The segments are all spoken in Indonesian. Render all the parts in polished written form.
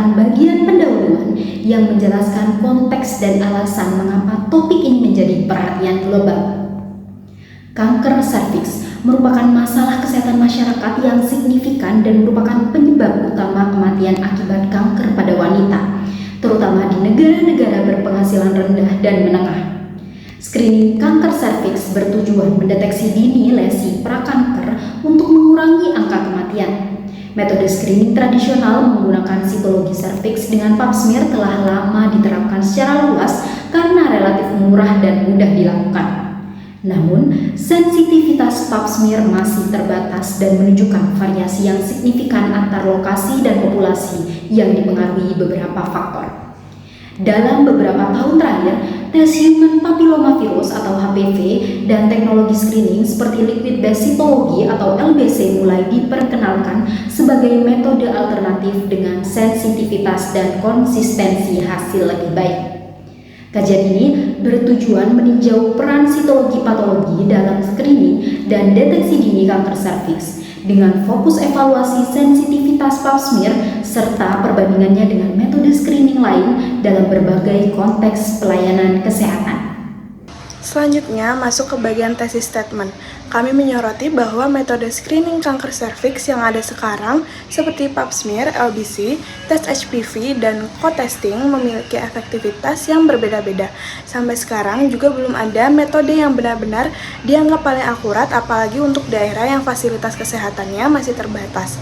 tentang bagian pendahuluan yang menjelaskan konteks dan alasan mengapa topik ini menjadi perhatian global. Kanker serviks merupakan masalah kesehatan masyarakat yang signifikan dan merupakan penyebab utama kematian akibat kanker pada wanita, terutama di negara-negara berpenghasilan rendah dan menengah. Screening kanker serviks bertujuan mendeteksi dini lesi prakanker untuk mengurangi angka kematian. Metode screening tradisional menggunakan sitologi serviks dengan pap smear telah lama diterapkan secara luas karena relatif murah dan mudah dilakukan. Namun, sensitivitas pap smear masih terbatas dan menunjukkan variasi yang signifikan antar lokasi dan populasi yang dipengaruhi beberapa faktor. Dalam beberapa tahun terakhir, tes human papillomavirus atau HPV dan teknologi screening seperti liquid based cytology atau LBC mulai diperkenalkan sebagai metode alternatif dengan sensitivitas dan konsistensi hasil lebih baik. Kajian ini bertujuan meninjau peran sitologi patologi dalam screening dan deteksi dini kanker serviks dengan fokus evaluasi sensitivitas pap smear serta perbandingannya dengan metode screening lain dalam berbagai konteks pelayanan kesehatan. Selanjutnya, masuk ke bagian tesis statement. Kami menyoroti bahwa metode screening kanker serviks yang ada sekarang seperti pap smear, LBC, tes HPV, dan co-testing memiliki efektivitas yang berbeda-beda. Sampai sekarang juga belum ada metode yang benar-benar dianggap paling akurat, apalagi untuk daerah yang fasilitas kesehatannya masih terbatas.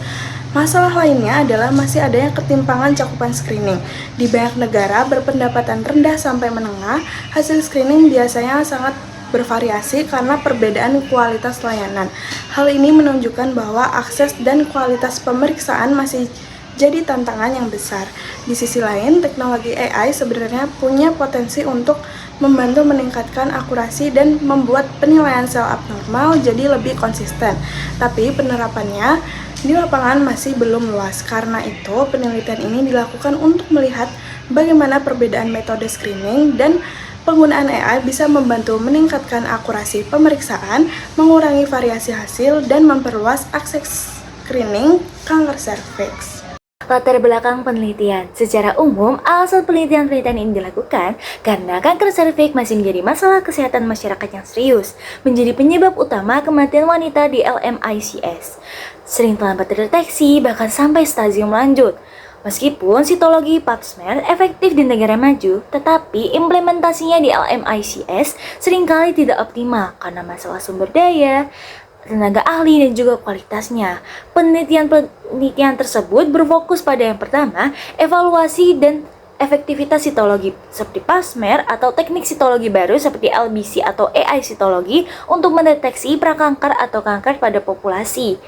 Masalah lainnya adalah masih adanya ketimpangan cakupan screening. Di banyak negara berpendapatan rendah sampai menengah, hasil screening biasanya sangat bervariasi karena perbedaan kualitas layanan. Hal ini menunjukkan bahwa akses dan kualitas pemeriksaan masih jadi tantangan yang besar. Di sisi lain, teknologi AI sebenarnya punya potensi untuk membantu meningkatkan akurasi dan membuat penilaian sel abnormal jadi lebih konsisten. Tapi penerapannya di lapangan masih belum luas. Karena itu, penelitian ini dilakukan untuk melihat bagaimana perbedaan metode screening dan penggunaan AI bisa membantu meningkatkan akurasi pemeriksaan, mengurangi variasi hasil, dan memperluas akses screening kanker serviks. Latar belakang penelitian. Secara umum, alasan penelitian-penelitian ini dilakukan karena kanker serviks masih menjadi masalah kesehatan masyarakat yang serius, menjadi penyebab utama kematian wanita di LMICs. Sering terlambat terdeteksi, bahkan sampai stadium lanjut. Meskipun sitologi pap smear efektif di negara maju, tetapi implementasinya di LMICs seringkali tidak optimal karena masalah sumber daya, tenaga ahli, dan juga kualitasnya. Penelitian tersebut berfokus pada yang pertama, evaluasi dan efektivitas sitologi seperti pap smear atau teknik sitologi baru seperti LBC atau AI sitologi untuk mendeteksi prakanker atau kanker pada populasi.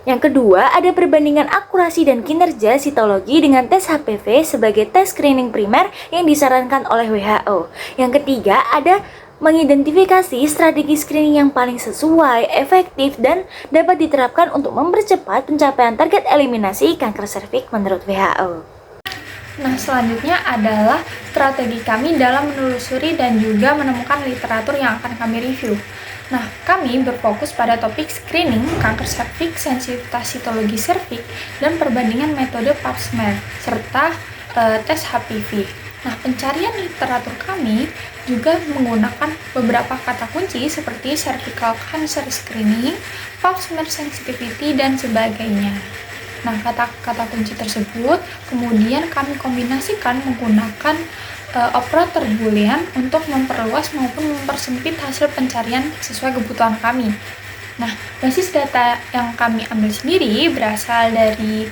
Yang kedua, ada perbandingan akurasi dan kinerja sitologi dengan tes HPV sebagai tes screening primer yang disarankan oleh WHO. Yang ketiga, ada mengidentifikasi strategi screening yang paling sesuai, efektif, dan dapat diterapkan untuk mempercepat pencapaian target eliminasi kanker serviks menurut WHO. Nah, selanjutnya adalah strategi kami dalam menelusuri dan juga menemukan literatur yang akan kami review. Nah, kami berfokus pada topik screening kanker serviks, sensitivitas sitologi serviks, dan perbandingan metode pap smear, serta tes HPV. Nah, pencarian literatur kami juga menggunakan beberapa kata kunci seperti cervical cancer screening, pap smear sensitivity, dan sebagainya. Nah, kata-kata kunci tersebut kemudian kami kombinasikan menggunakan operator boolean untuk memperluas maupun mempersempit hasil pencarian sesuai kebutuhan kami. Nah, basis data yang kami ambil sendiri berasal dari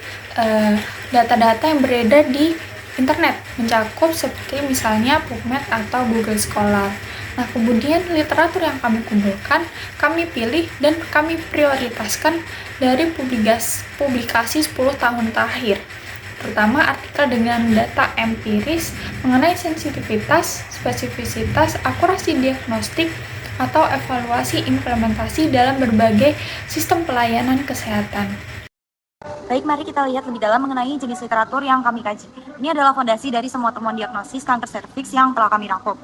data-data yang beredar di internet, mencakup seperti misalnya PubMed atau Google Scholar. Nah, kemudian literatur yang kami kumpulkan, kami pilih dan kami prioritaskan dari publikasi 10 tahun terakhir. Pertama, artikel dengan data empiris mengenai sensitivitas, spesifisitas, akurasi diagnostik, atau evaluasi implementasi dalam berbagai sistem pelayanan kesehatan. Baik, mari kita lihat lebih dalam mengenai jenis literatur yang kami kaji. Ini adalah fondasi dari semua temuan diagnosis kanker serviks yang telah kami rangkum.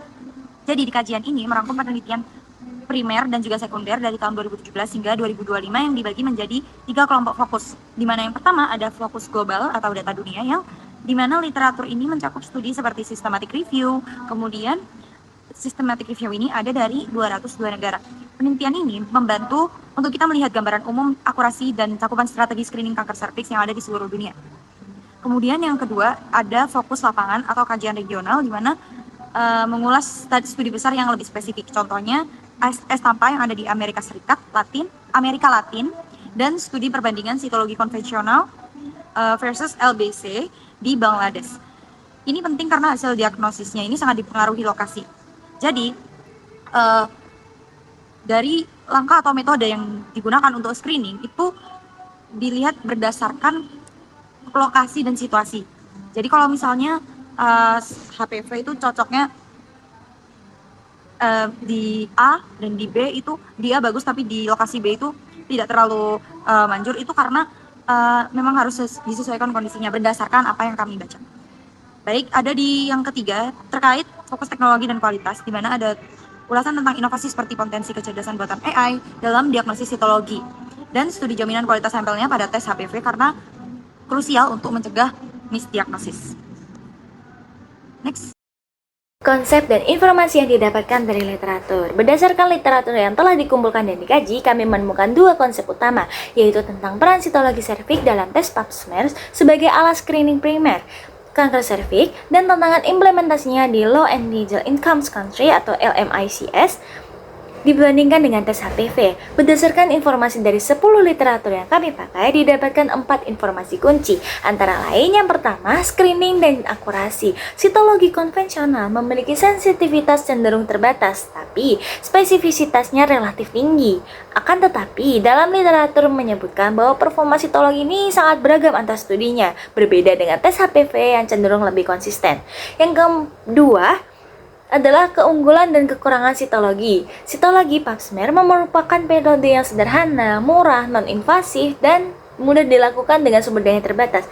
Jadi di kajian ini merangkum penelitian primer dan juga sekunder dari tahun 2017 hingga 2025 yang dibagi menjadi 3 kelompok fokus, di mana yang pertama ada fokus global atau data dunia yang di mana literatur ini mencakup studi seperti systematic review. Kemudian systematic review ini ada dari 202 negara. Penelitian ini membantu untuk kita melihat gambaran umum, akurasi, dan cakupan strategi screening kanker serviks yang ada di seluruh dunia. Kemudian yang kedua ada fokus lapangan atau kajian regional, di mana mengulas studi besar yang lebih spesifik. Contohnya ESTAMPA yang ada di Amerika Serikat, Amerika Latin, dan studi perbandingan sitologi konvensional versus LBC di Bangladesh. Ini penting karena hasil diagnosisnya ini sangat dipengaruhi lokasi. Jadi dari langkah atau metode yang digunakan untuk screening itu dilihat berdasarkan lokasi dan situasi. Jadi kalau misalnya HPV itu cocoknya di A dan di B, itu dia bagus, tapi di lokasi B itu tidak terlalu manjur, itu karena memang harus disesuaikan kondisinya berdasarkan apa yang kami baca. Baik, ada di yang ketiga terkait fokus teknologi dan kualitas, di mana ada ulasan tentang inovasi seperti potensi kecerdasan buatan AI dalam diagnosis sitologi dan studi jaminan kualitas sampelnya pada tes HPV karena krusial untuk mencegah misdiagnosis. Next. Konsep dan informasi yang didapatkan dari literatur. Berdasarkan literatur yang telah dikumpulkan dan dikaji, kami menemukan dua konsep utama, yaitu tentang peran sitologi serviks dalam tes pap smear sebagai alat screening primer kanker serviks dan tantangan implementasinya di Low and Middle Income Country atau LMICs dibandingkan dengan tes HPV. Berdasarkan informasi dari 10 literatur yang kami pakai, didapatkan 4 informasi kunci. Antara lain yang pertama, screening dan akurasi. Sitologi konvensional memiliki sensitivitas cenderung terbatas, tapi spesifisitasnya relatif tinggi. Akan tetapi, dalam literatur menyebutkan bahwa performa sitologi ini sangat beragam antar studinya, berbeda dengan tes HPV yang cenderung lebih konsisten. Yang kedua adalah keunggulan dan kekurangan sitologi. Sitologi pap smear merupakan metode yang sederhana, murah, non-invasif, dan mudah dilakukan dengan sumber daya terbatas.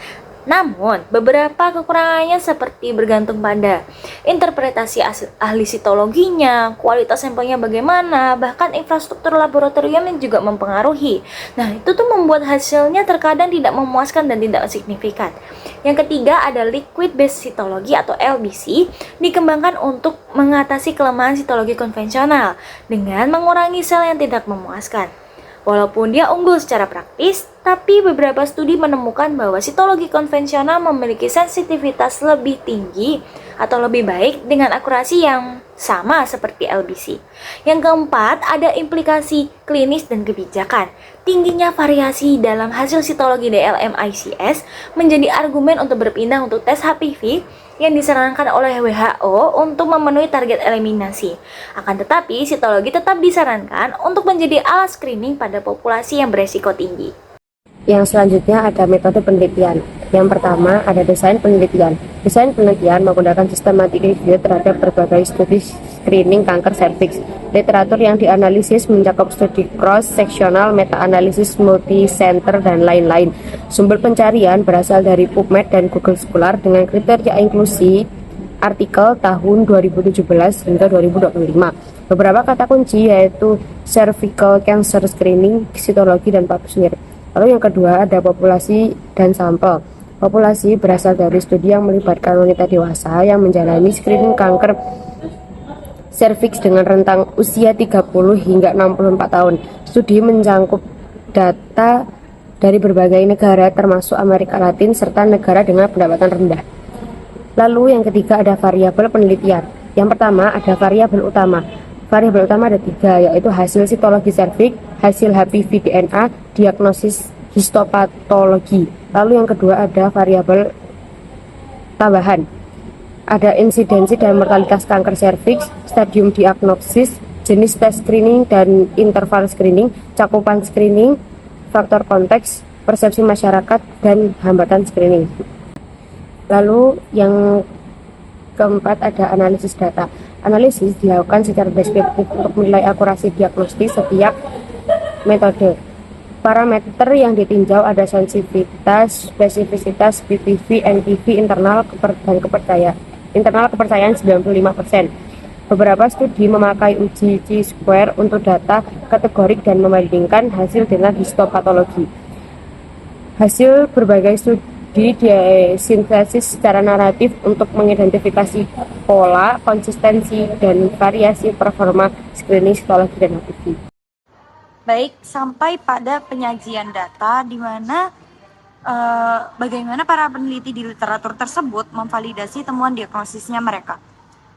Namun, beberapa kekurangannya seperti bergantung pada interpretasi ahli sitologinya, kualitas sampelnya bagaimana, bahkan infrastruktur laboratorium yang juga mempengaruhi. Nah, itu tuh membuat hasilnya terkadang tidak memuaskan dan tidak signifikan. Yang ketiga ada liquid based sitologi atau LBC, dikembangkan untuk mengatasi kelemahan sitologi konvensional dengan mengurangi sel yang tidak memuaskan. Walaupun dia unggul secara praktis, tapi beberapa studi menemukan bahwa sitologi konvensional memiliki sensitivitas lebih tinggi atau lebih baik dengan akurasi yang sama seperti LBC. Yang keempat, ada implikasi klinis dan kebijakan. Tingginya variasi dalam hasil sitologi DLM-ICS menjadi argumen untuk berpindah untuk tes HPV yang disarankan oleh WHO untuk memenuhi target eliminasi. Akan tetapi, sitologi tetap disarankan untuk menjadi alat screening pada populasi yang beresiko tinggi. Yang selanjutnya ada metode penelitian. Yang pertama ada desain penelitian. Desain penelitian menggunakan systematic review terhadap berbagai studi screening kanker serviks. Literatur yang dianalisis mencakup studi cross-sectional, meta-analisis, multi-center, dan lain-lain. Sumber pencarian berasal dari PubMed dan Google Scholar dengan kriteria inklusi artikel tahun 2017 hingga 2025. Beberapa kata kunci yaitu cervical cancer screening, sitologi, dan pap smear. Lalu yang kedua ada populasi dan sampel. Populasi berasal dari studi yang melibatkan wanita dewasa yang menjalani screening kanker serviks dengan rentang usia 30 hingga 64 tahun. Studi mencakup data dari berbagai negara termasuk Amerika Latin serta negara dengan pendapatan rendah. Lalu yang ketiga ada variabel penelitian. Yang pertama ada variabel utama. Variabel utama ada 3, yaitu hasil sitologi serviks, hasil HPV DNA, diagnosis histopatologi. Lalu yang kedua ada variabel tambahan. Ada insidensi dan mortalitas kanker serviks, stadium diagnosis, jenis tes screening dan interval screening, cakupan screening, faktor konteks, persepsi masyarakat, dan hambatan screening. Lalu yang keempat ada analisis data. Analisis dilakukan secara deskriptif untuk menilai akurasi diagnostik setiap metode. Parameter yang ditinjau ada sensitivitas, spesifisitas, PPV, NPV, internal kepercayaan 95%. Beberapa studi memakai uji chi-square untuk data kategorik dan membandingkan hasil dengan histopatologi. Hasil berbagai studi disintesis secara naratif untuk mengidentifikasi pola, konsistensi, dan variasi performa screening psikologi dan HPV. Baik, sampai pada penyajian data di mana bagaimana para peneliti di literatur tersebut memvalidasi temuan diagnosisnya mereka.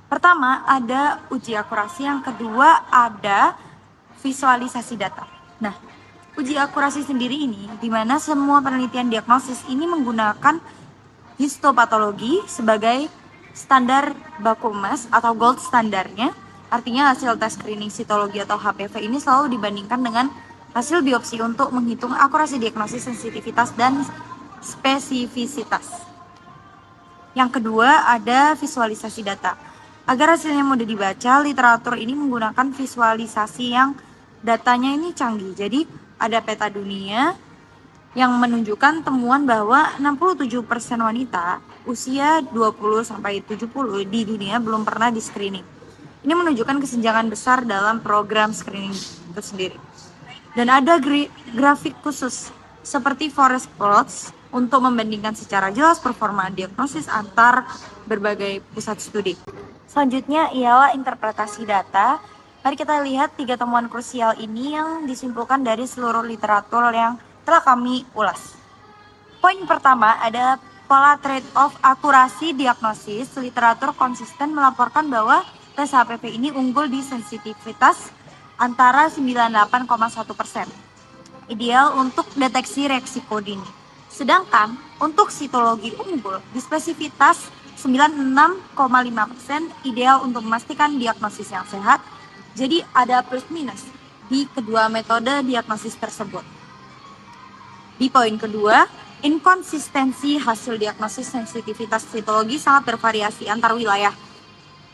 Pertama, ada uji akurasi, yang kedua ada visualisasi data. Nah, uji akurasi sendiri ini di mana semua penelitian diagnosis ini menggunakan histopatologi sebagai standar baku emas atau gold standarnya. Artinya hasil tes screening sitologi atau HPV ini selalu dibandingkan dengan hasil biopsi untuk menghitung akurasi diagnosis, sensitivitas, dan spesifisitas. Yang kedua ada visualisasi data. Agar hasilnya mudah dibaca, literatur ini menggunakan visualisasi yang datanya ini canggih. Jadi ada peta dunia yang menunjukkan temuan bahwa 67% wanita usia 20-70 di dunia belum pernah di screening. Ini menunjukkan kesenjangan besar dalam program screening itu sendiri. Dan ada grafik khusus seperti forest plots untuk membandingkan secara jelas performa diagnosis antar berbagai pusat studi. Selanjutnya ialah interpretasi data. Mari kita lihat 3 temuan krusial ini yang disimpulkan dari seluruh literatur yang telah kami ulas. Poin pertama ada pola trade-off akurasi diagnosis. Literatur konsisten melaporkan bahwa tes HPV ini unggul di sensitivitas antara 98,1%. Ideal untuk deteksi resiko dini. Sedangkan untuk sitologi unggul di spesifitas 96,5%, ideal untuk memastikan diagnosis yang sehat. Jadi ada plus minus di kedua metode diagnosis tersebut. Di poin kedua, inkonsistensi hasil diagnosis sensitivitas sitologi sangat bervariasi antar wilayah.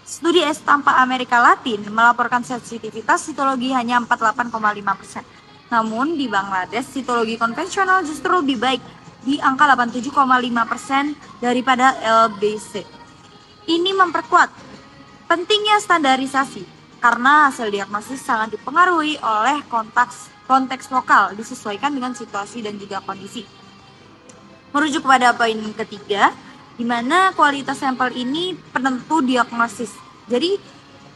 Studi Estampa Amerika Latin melaporkan sensitivitas sitologi hanya 48,5%. Namun di Bangladesh, sitologi konvensional justru lebih baik di angka 87,5% daripada LBC. Ini memperkuat pentingnya standarisasi karena hasil diagnosis sangat dipengaruhi oleh konteks lokal, disesuaikan dengan situasi dan juga kondisi. Merujuk kepada poin ketiga, di mana kualitas sampel ini penentu diagnosis. Jadi,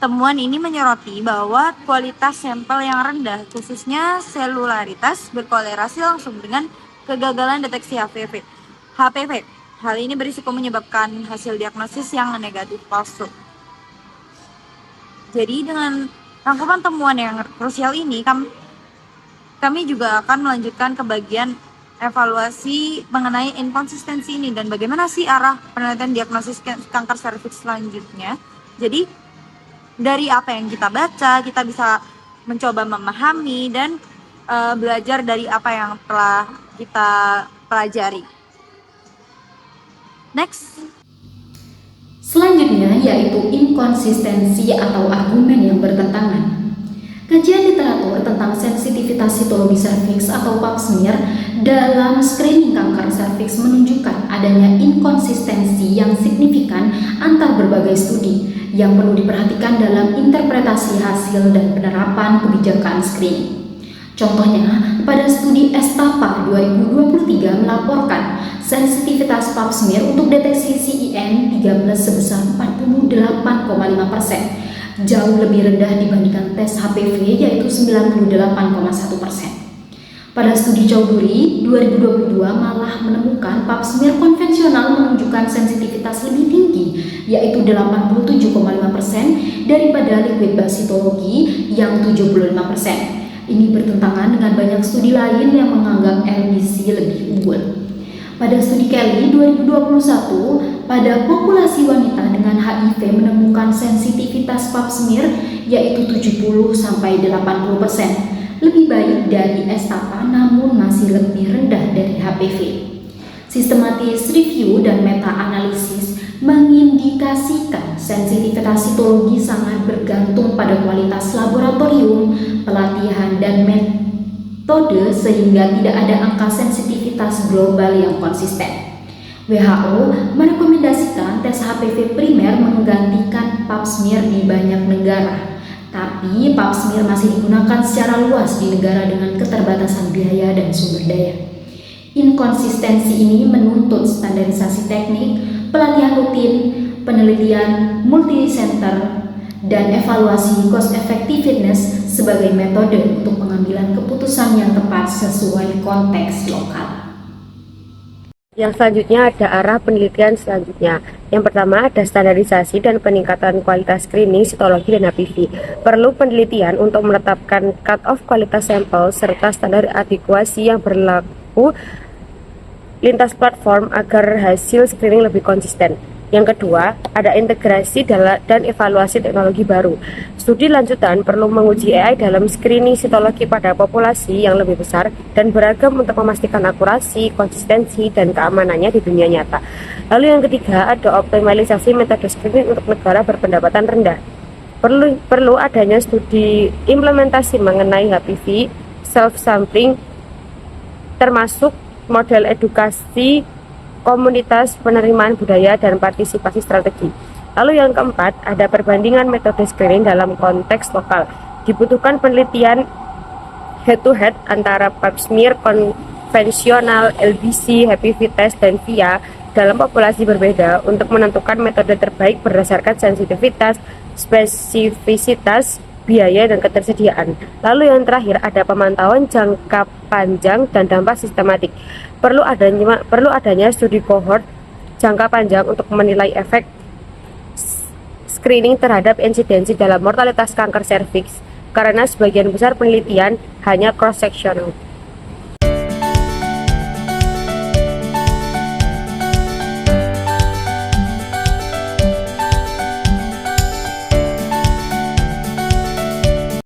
temuan ini menyoroti bahwa kualitas sampel yang rendah, khususnya selularitas, berkorelasi langsung dengan kegagalan deteksi HPV. Hal ini berisiko menyebabkan hasil diagnosis yang negatif palsu. Jadi dengan rangkuman temuan yang krusial ini, kami juga akan melanjutkan ke bagian evaluasi mengenai inkonsistensi ini dan bagaimana sih arah penelitian diagnosis kanker serviks selanjutnya. Jadi dari apa yang kita baca, kita bisa mencoba memahami dan belajar dari apa yang telah kita pelajari. Next. Selanjutnya yaitu inkonsistensi atau argumen yang bertentangan. Kajian literatur tentang sensitivitas sitologi serviks atau pap smear dalam screening kanker serviks menunjukkan adanya inkonsistensi yang signifikan antar berbagai studi yang perlu diperhatikan dalam interpretasi hasil dan penerapan kebijakan screening. Contohnya, pada studi Estapa 2023 melaporkan sensitivitas pap smear untuk deteksi CIN13 sebesar 48,5%, jauh lebih rendah dibandingkan tes HPV yaitu 98,1%. Pada studi Chowdhury 2022 malah menemukan pap smear konvensional menunjukkan sensitivitas lebih tinggi yaitu 87,5% daripada liquid basitologi yang 75%. Ini bertentangan dengan banyak studi lain yang menganggap LBC lebih unggul. Pada studi Kelly 2021, pada populasi wanita dengan HIV menemukan sensitivitas pap smear yaitu 70-80%, lebih baik dari Estapa namun masih lebih rendah dari HPV. Sistematis review dan meta-analisis mengindikasikan sensitivitas sitologi sangat bergantung pada kualitas laboratorium, pelatihan, dan metode sehingga tidak ada angka sensitivitas global yang konsisten. WHO merekomendasikan tes HPV primer menggantikan pap smear di banyak negara, tapi pap smear masih digunakan secara luas di negara dengan keterbatasan biaya dan sumber daya. Inkonsistensi ini menuntut standarisasi teknik, pelatihan rutin, penelitian multi-center, dan evaluasi cost effectiveness sebagai metode untuk pengambilan keputusan yang tepat sesuai konteks lokal. Yang selanjutnya ada arah penelitian selanjutnya. Yang pertama ada standarisasi dan peningkatan kualitas screening sitologi dan HPV. Perlu penelitian untuk menetapkan cut-off kualitas sampel serta standar adekuasi yang berlaku lintas platform agar hasil screening lebih konsisten. Yang kedua, ada integrasi dan evaluasi teknologi baru. Studi lanjutan perlu menguji AI dalam screening sitologi pada populasi yang lebih besar dan beragam untuk memastikan akurasi, konsistensi, dan keamanannya di dunia nyata. Lalu yang ketiga, ada optimalisasi metode screening untuk negara berpendapatan rendah. Perlu adanya studi implementasi mengenai HPV, self-sampling, termasuk model edukasi komunitas, penerimaan budaya, dan partisipasi strategi. Lalu yang keempat, ada perbandingan metode screening dalam konteks lokal. Dibutuhkan penelitian head-to-head antara pap smear konvensional, LBC, HPV test, dan VIA dalam populasi berbeda untuk menentukan metode terbaik berdasarkan sensitivitas, spesifisitas, biaya, dan ketersediaan. Lalu yang terakhir ada pemantauan jangka panjang dan dampak sistematik. Perlu adanya studi kohort jangka panjang untuk menilai efek screening terhadap insidensi dalam mortalitas kanker serviks karena sebagian besar penelitian hanya cross-sectional.